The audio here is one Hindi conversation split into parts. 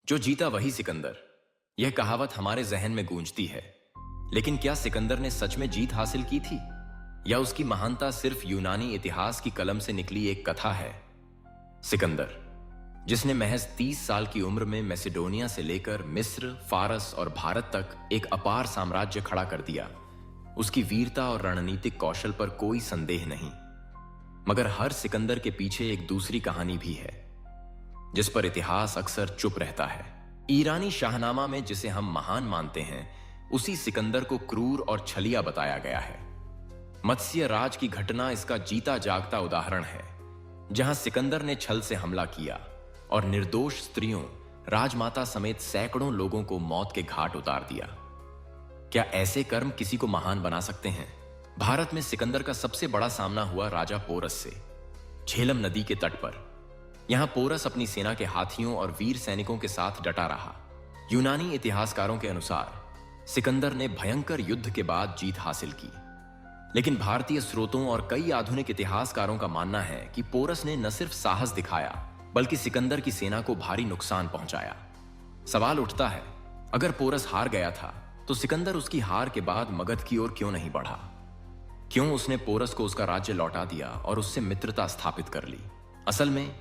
जो जीता वही सिकंदर। यह कहावत हमारे जहन में गूंजती है, लेकिन क्या सिकंदर ने सच में जीत हासिल की थी, या उसकी महानता सिर्फ यूनानी इतिहास की कलम से निकली एक कथा है? सिकंदर, जिसने महज 30 साल की उम्र में मैसेडोनिया से लेकर मिस्र, फारस और भारत तक एक अपार साम्राज्य खड़ा कर दिया, उसकी वीरता और रणनीतिक कौशल पर कोई संदेह नहीं। मगर हर सिकंदर के पीछे एक दूसरी कहानी भी है, जिस पर इतिहास अक्सर चुप रहता है। ईरानी शाहनामा में जिसे हम महान मानते हैं, उसी सिकंदर को क्रूर और छलिया बताया गया है। मत्स्य राज की घटना इसका जीता जागता उदाहरण है, जहां सिकंदर ने छल से हमला किया और निर्दोष स्त्रियों, राजमाता समेत सैकड़ों लोगों को मौत के घाट उतार दिया। क्या ऐसे कर्म किसी को महान बना सकते हैं? भारत में सिकंदर का सबसे बड़ा सामना हुआ राजा पोरस से, झेलम नदी के तट पर। यहां पोरस अपनी सेना के हाथियों और वीर सैनिकों के साथ डटा रहा। यूनानी इतिहासकारों के अनुसार सिकंदर ने भयंकर युद्ध के बाद जीत हासिल की, लेकिन भारतीय स्रोतों और कई आधुनिक इतिहासकारों का मानना है कि पोरस ने न सिर्फ साहस दिखाया, बल्कि सिकंदर की सेना को भारी नुकसान पहुंचाया। सवाल उठता है, अगर पोरस हार गया था, तो सिकंदर उसकी हार के बाद मगध की ओर क्यों नहीं बढ़ा? क्यों उसने पोरस को उसका राज्य लौटा दिया और उससे मित्रता स्थापित कर ली? असल में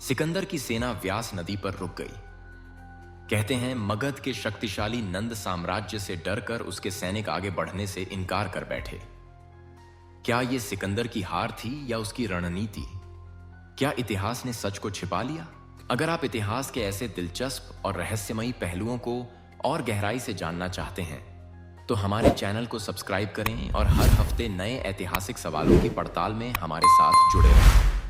सिकंदर की सेना व्यास नदी पर रुक गई। कहते हैं मगध के शक्तिशाली नंद साम्राज्य से डरकर उसके सैनिक आगे बढ़ने से इनकार कर बैठे। क्या यह सिकंदर की हार थी या उसकी रणनीति? क्या इतिहास ने सच को छिपा लिया? अगर आप इतिहास के ऐसे दिलचस्प और रहस्यमयी पहलुओं को और गहराई से जानना चाहते हैं, तो हमारे चैनल को सब्सक्राइब करें और हर हफ्ते नए ऐतिहासिक सवालों की पड़ताल में हमारे साथ जुड़े रहें।